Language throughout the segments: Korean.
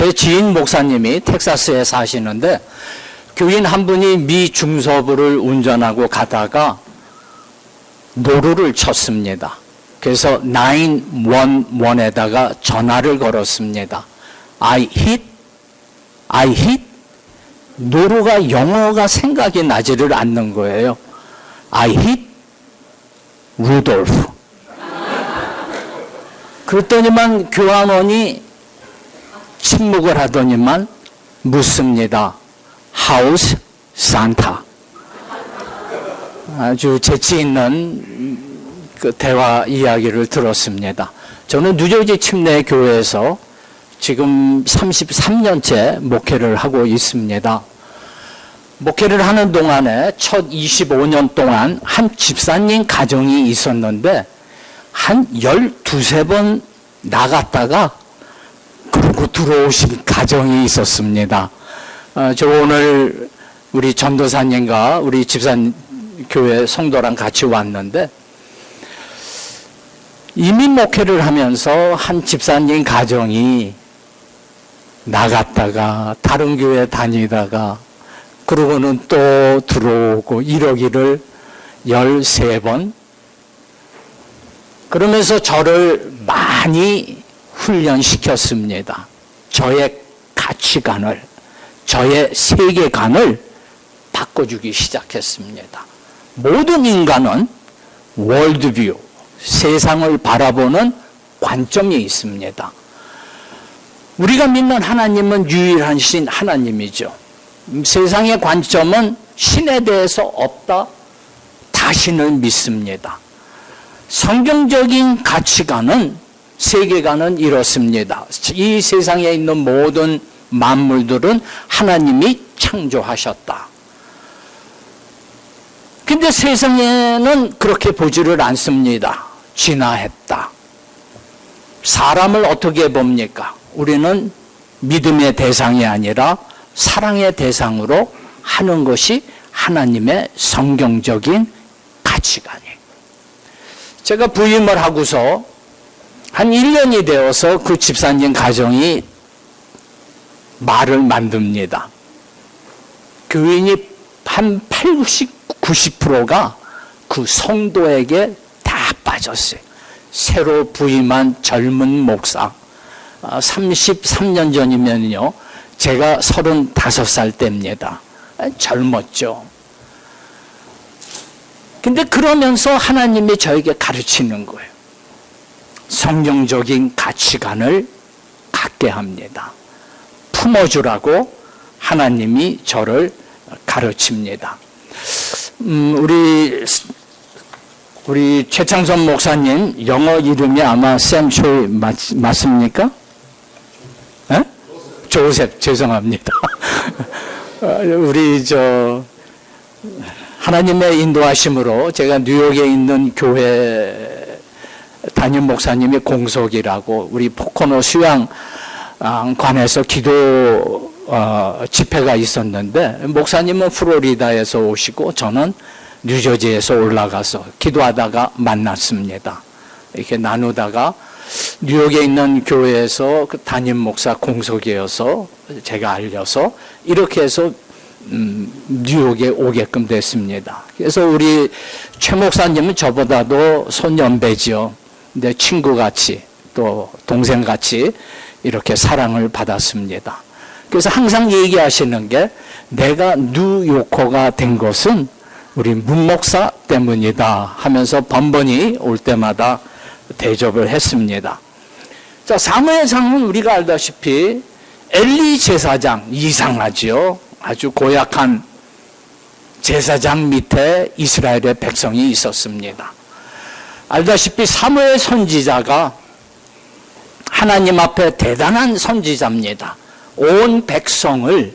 제 지인 목사님이 텍사스에 사시는데 교인 한 분이 미 중서부를 운전하고 가다가 노루를 쳤습니다. 그래서 911에다가 전화를 걸었습니다. I hit? 노루가 영어가 생각이 나지를 않는 거예요. I hit 루돌프. 그랬더니만 교환원이 침묵을 하더니만 묻습니다. How's Santa? 아주 재치 있는 그 대화 이야기를 들었습니다. 저는 뉴저지 침례 교회에서 지금 33년째 목회를 하고 있습니다. 목회를 하는 동안에 첫 25년 동안 한 집사님 가정이 있었는데 한 12번 나갔다가 그러고 들어오신 가정이 있었습니다. 저 오늘 우리 전도사님과 우리 집사교회 성도랑 같이 왔는데 이민 목회를 하면서 한 집사님 가정이 나갔다가 다른 교회 다니다가 그러고는 또 들어오고 이러기를 13번. 그러면서 저를 많이 훈련시켰습니다. 저의 가치관을, 저의 세계관을 바꿔주기 시작했습니다. 모든 인간은 월드뷰, 세상을 바라보는 관점이 있습니다. 우리가 믿는 하나님은 유일한 신 하나님이죠. 세상의 관점은 신에 대해서 없다, 다신을 믿습니다. 성경적인 가치관은, 세계관은 이렇습니다. 이 세상에 있는 모든 만물들은 하나님이 창조하셨다. 근데 세상에는 그렇게 보지를 않습니다. 진화했다. 사람을 어떻게 봅니까? 우리는 믿음의 대상이 아니라 사랑의 대상으로 하는 것이 하나님의 성경적인 가치관이에요. 제가 부임을 하고서 한 1년이 되어서 그 집사님 가정이 말을 만듭니다. 교인이 한 80-90%가 그 성도에게 다 빠졌어요. 새로 부임한 젊은 목사. 33년 전이면요, 제가 35살 때입니다. 젊었죠. 근데 그러면서 하나님이 저에게 가르치는 거예요. 성경적인 가치관을 갖게 합니다. 품어주라고 하나님이 저를 가르칩니다. 우리 최창선 목사님 영어 이름이 아마 샘 초이 맞습니까? 에? 조셉, 죄송합니다. 우리 하나님의 인도하심으로 제가 뉴욕에 있는 교회 담임 목사님이 공석이라고 우리 포코노 수양관에서 기도 집회가 있었는데 목사님은 플로리다에서 오시고 저는 뉴저지에서 올라가서 기도하다가 만났습니다. 이렇게 나누다가 뉴욕에 있는 교회에서 그 담임 목사 공석이어서 제가 알려서 이렇게 해서 뉴욕에 오게끔 됐습니다. 그래서 우리 최 목사님은 저보다도 손연배지요. 내 친구같이 또 동생같이 이렇게 사랑을 받았습니다. 그래서 항상 얘기하시는 게 내가 뉴요커가 된 것은 우리 문 목사 때문이다 하면서 번번이 올 때마다 대접을 했습니다. 자, 사무엘상은 우리가 알다시피 엘리 제사장, 이상하지요. 아주 고약한 제사장 밑에 이스라엘의 백성이 있었습니다. 알다시피 사무엘 선지자가 하나님 앞에 대단한 선지자입니다. 온 백성을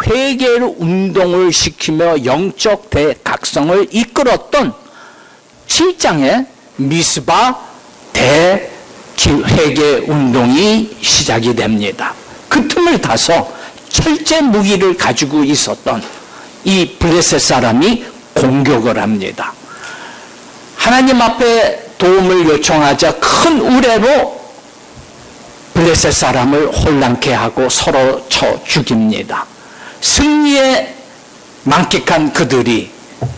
회개 운동을 시키며 영적 대각성을 이끌었던 7장의 미스바 대회개 운동이 시작이 됩니다. 그 틈을 타서 철제 무기를 가지고 있었던 이 블레셋 사람이 공격을 합니다. 하나님 앞에 도움을 요청하자 큰 우레로 블레셋 사람을 혼란케 하고 서로 쳐 죽입니다. 승리에 만끽한 그들이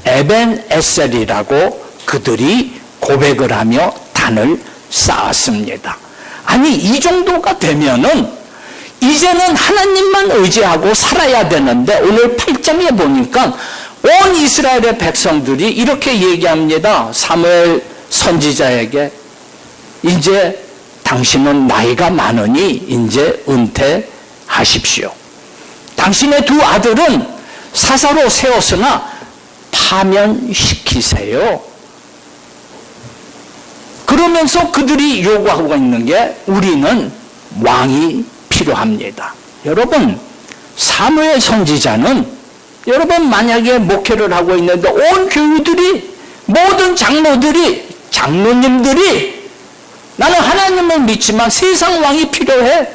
에벤 에셀이라고 그들이 고백을 하며 단을 쌓았습니다. 아니, 이 정도가 되면은 이제는 하나님만 의지하고 살아야 되는데, 오늘 8장에 보니까 온 이스라엘의 백성들이 이렇게 얘기합니다. 사무엘 선지자에게, 이제 당신은 나이가 많으니 이제 은퇴하십시오. 당신의 두 아들은 사사로 세웠으나 파면시키세요. 그러면서 그들이 요구하고 있는 게, 우리는 왕이 필요합니다. 여러분, 사무엘 선지자는, 여러분 만약에 목회를 하고 있는데 온 교우들이, 모든 장로들이, 장로님들이 나는 하나님을 믿지만 세상 왕이 필요해,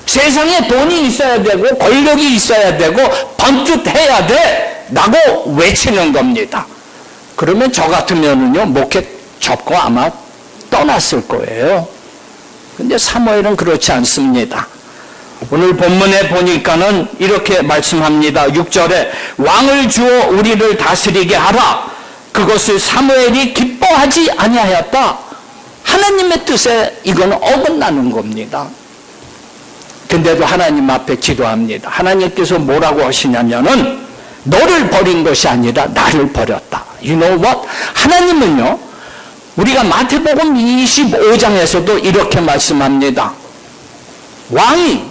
세상에 돈이 있어야 되고 권력이 있어야 되고 번듯해야 돼 라고 외치는 겁니다. 그러면 저 같으면은요, 목회 접고 아마 떠났을 거예요. 근데 사무엘은 그렇지 않습니다. 오늘 본문에 보니까는 이렇게 말씀합니다. 6절에 왕을 주어 우리를 다스리게 하라. 그것을 사무엘이 기뻐하지 아니하였다. 하나님의 뜻에 이건 어긋나는 겁니다. 근데도 하나님 앞에 기도합니다. 하나님께서 뭐라고 하시냐면은, 너를 버린 것이 아니라 나를 버렸다. You know what? 하나님은요, 우리가 마태복음 25장에서도 이렇게 말씀합니다. 왕이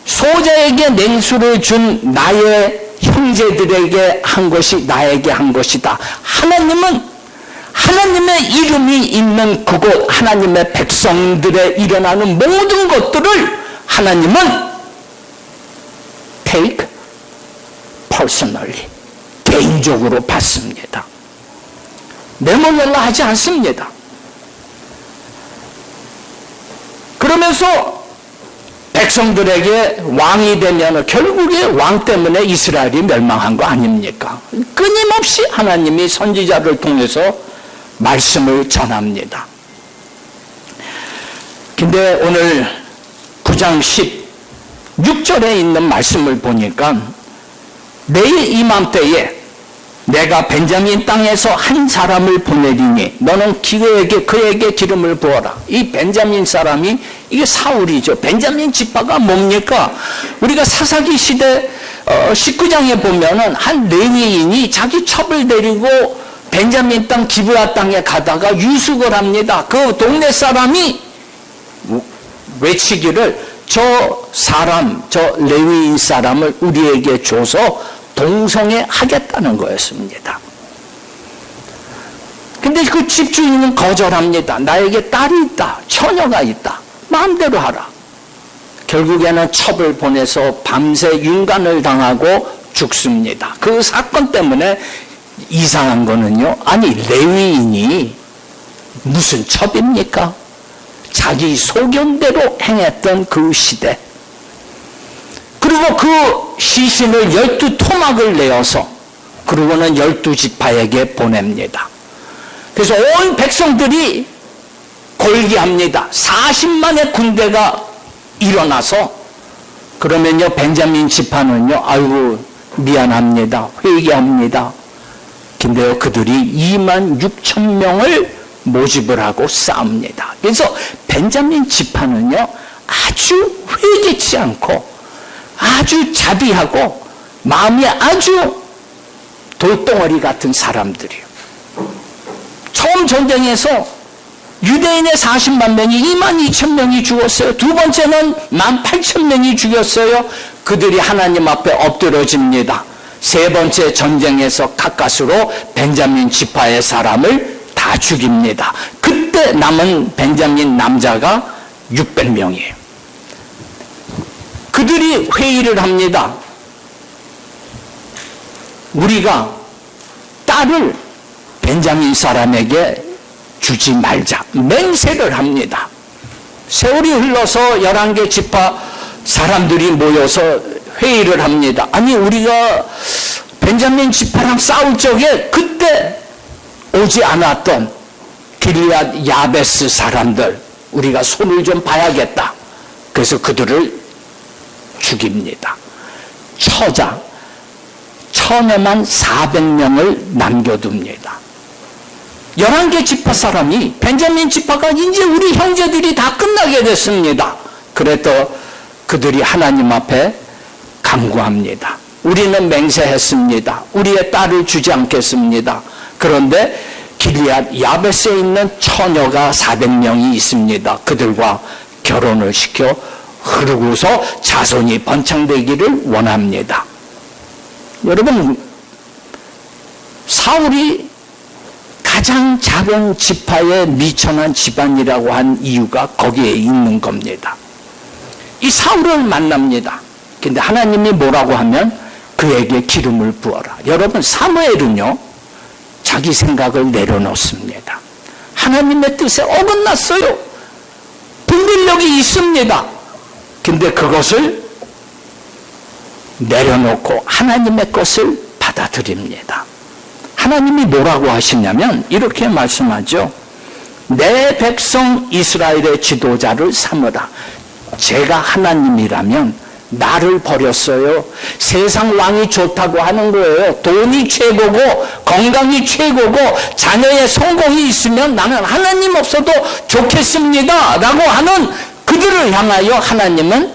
소자에게 냉수를 준 나의 형제들에게 한 것이 나에게 한 것이다. 하나님은 하나님의 이름이 있는 그곳, 하나님의 백성들에 일어나는 모든 것들을 하나님은 take personally, 개인적으로 받습니다. 내몰려라 하지 않습니다. 그러면서 백성들에게 왕이 되면 결국에 왕 때문에 이스라엘이 멸망한 거 아닙니까? 끊임없이 하나님이 선지자를 통해서 말씀을 전합니다. 근데 오늘 9장 16절에 있는 말씀을 보니까, 내일 이맘때에 내가 벤자민 땅에서 한 사람을 보내리니 너는 그에게 기름을 부어라. 이 벤자민 사람이, 이게 사울이죠. 벤자민 지파가 뭡니까? 우리가 사사기 시대 19장에 보면은 한 레위인이 자기 첩을 데리고 벤자민 땅 기브아 땅에 가다가 유숙을 합니다. 그 동네 사람이 외치기를, 저 사람, 저 레위인 사람을 우리에게 줘서 동성애 하겠다는 거였습니다. 근데 그 집주인은 거절합니다. 나에게 딸이 있다, 처녀가 있다, 마음대로 하라. 결국에는 첩을 보내서 밤새 윤관을 당하고 죽습니다. 그 사건 때문에 이상한 거는요, 아니 레위인이 무슨 첩입니까? 자기 소견대로 행했던 그 시대. 그리고 그 시신을 12토막을 내어서 그러고는 12지파에게 보냅니다. 그래서 온 백성들이 골기합니다. 40만의 군대가 일어나서, 그러면요 벤자민 지파는요, 아이고 미안합니다, 회개합니다. 근데요 그들이 2만 6천 명을 모집을 하고 싸웁니다. 그래서 벤자민 지파는요 아주 회개치 않고 아주 자비하고 마음이 아주 돌덩어리 같은 사람들이에요. 처음 전쟁에서 유대인의 40만 명이 2만 2천 명이 죽었어요. 두 번째는 1만 8천 명이 죽였어요. 그들이 하나님 앞에 엎드러집니다. 세 번째 전쟁에서 가까스로 벤자민 지파의 사람을 다 죽입니다. 그때 남은 벤자민 남자가 600명이에요. 그들이 회의를 합니다. 우리가 딸을 벤자민 사람에게 주지 말자. 맹세를 합니다. 세월이 흘러서 11개 지파 사람들이 모여서 회의를 합니다. 아니 우리가 벤자민 지파랑 싸울 적에 그때 오지 않았던 길리앗 야베스 사람들 우리가 손을 좀 봐야겠다. 그래서 그들을 죽입니다. 처녀만 400명을 남겨둡니다. 11개 지파 사람이, 벤자민 지파가 이제 우리 형제들이 다 끝나게 됐습니다. 그래도 그들이 하나님 앞에 간구합니다. 우리는 맹세했습니다. 우리의 딸을 주지 않겠습니다. 그런데 길리앗 야베스에 있는 처녀가 400명이 있습니다. 그들과 결혼을 시켜 흐르고서 자손이 번창되기를 원합니다. 여러분, 사울이 가장 작은 지파에 미천한 집안이라고 한 이유가 거기에 있는 겁니다. 이 사울을 만납니다. 근데 하나님이 뭐라고 하면 그에게 기름을 부어라. 여러분, 사무엘은요, 자기 생각을 내려놓습니다. 하나님의 뜻에 어긋났어요. 분별력이 있습니다. 근데 그것을 내려놓고 하나님의 것을 받아들입니다. 하나님이 뭐라고 하시냐면 이렇게 말씀하죠. 내 백성 이스라엘의 지도자를 삼으라. 제가 하나님이라면 나를 버렸어요. 세상 왕이 좋다고 하는 거예요. 돈이 최고고 건강이 최고고 자녀의 성공이 있으면 나는 하나님 없어도 좋겠습니다 라고 하는 그들을 향하여 하나님은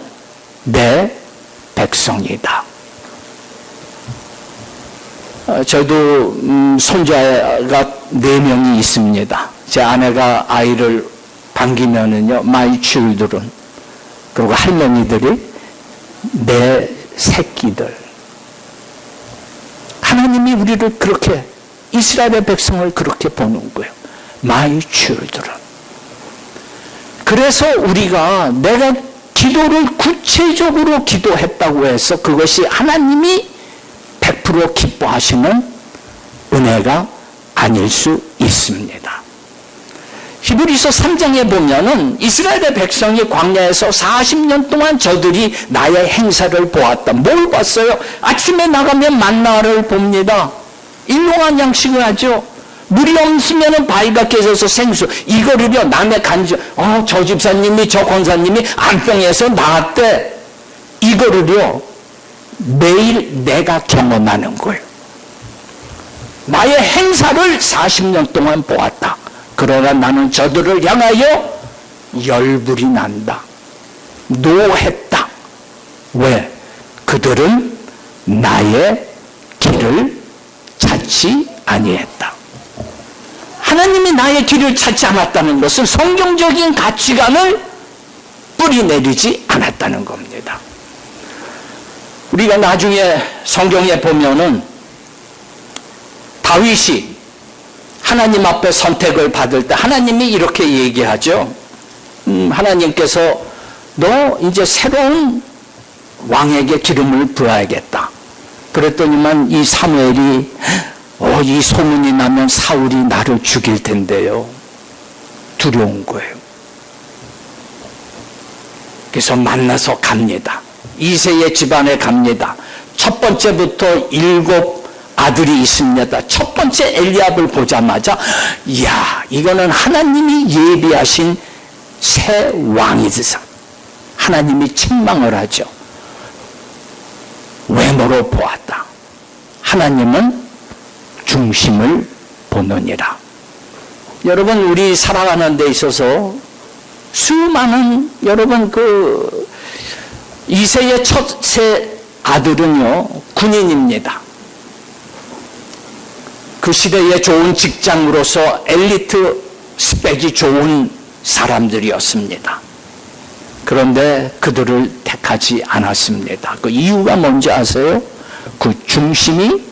내 백성이다. 저도 손자가 4명이 있습니다. 제 아내가 아이를 반기면은요, my children. 그리고 할머니들이 내 새끼들. 하나님이 우리를 그렇게, 이스라엘의 백성을 그렇게 보는 거예요. my children. 그래서 우리가 내가 기도를 구체적으로 기도했다고 해서 그것이 하나님이 100% 기뻐하시는 은혜가 아닐 수 있습니다. 히브리서 3장에 보면은 이스라엘의 백성이 광야에서 40년 동안 저들이 나의 행사를 보았다. 뭘 봤어요? 아침에 나가면 만나를 봅니다. 일용한 양식을 하죠. 물이 없으면 바위가 깨져서 생수. 이거를요, 남의 간증, 저 집사님이, 저 권사님이 안병에서 나왔대. 이거를요, 매일 내가 경험하는 거예요. 나의 행사를 40년 동안 보았다. 그러나 나는 저들을 향하여 열불이 난다. 노했다. 왜? 그들은 나의 길을 찾지 아니했다. 하나님이 나의 길을 찾지 않았다는 것은 성경적인 가치관을 뿌리내리지 않았다는 겁니다. 우리가 나중에 성경에 보면은 다윗이 하나님 앞에 선택을 받을 때 하나님이 이렇게 얘기하죠. 하나님께서 너 이제 새로운 왕에게 기름을 부어야겠다. 그랬더니만 이 사무엘이 이 소문이 나면 사울이 나를 죽일 텐데요. 두려운 거예요. 그래서 만나서 갑니다. 이새의 집안에 갑니다. 첫 번째부터 7 아들이 있습니다. 첫 번째 엘리압을 보자마자 이야, 이거는 하나님이 예비하신 새 왕이지. 하나님이 책망을 하죠. 외모로 보았다. 하나님은 중심을 보느니라. 여러분, 우리 살아가는 데 있어서 수많은, 여러분, 이새의 첫째 아들은요, 군인입니다. 그 시대에 좋은 직장으로서 엘리트 스펙이 좋은 사람들이었습니다. 그런데 그들을 택하지 않았습니다. 그 이유가 뭔지 아세요? 그 중심이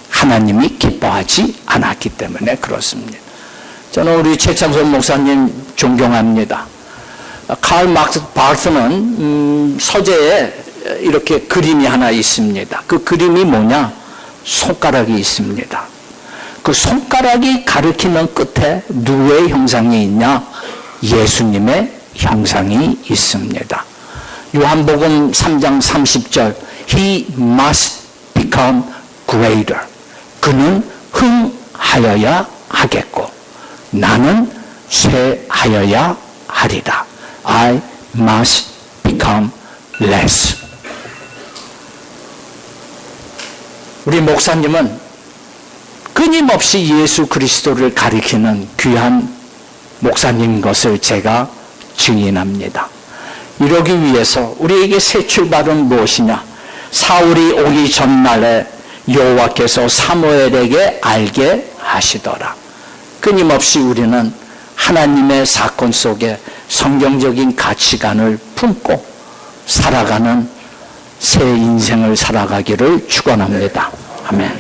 하나님이 기뻐하지 않았기 때문에 그렇습니다. 저는 우리 최창선 목사님 존경합니다. 칼 막스 바르트는 서재에 이렇게 그림이 하나 있습니다. 그 그림이 뭐냐? 손가락이 있습니다. 그 손가락이 가리키는 끝에 누구의 형상이 있냐? 예수님의 형상이 있습니다. 요한복음 3장 30절 He must become greater. 그는 흥하여야 하겠고 나는 쇠하여야 하리라. I must become less. 우리 목사님은 끊임없이 예수 그리스도를 가리키는 귀한 목사님인 것을 제가 증인합니다. 이러기 위해서 우리에게 새 출발은 무엇이냐? 사울이 오기 전날에 여호와께서 사무엘에게 알게 하시더라. 끊임없이 우리는 하나님의 사건 속에 성경적인 가치관을 품고 살아가는 새 인생을 살아가기를 축원합니다. 아멘.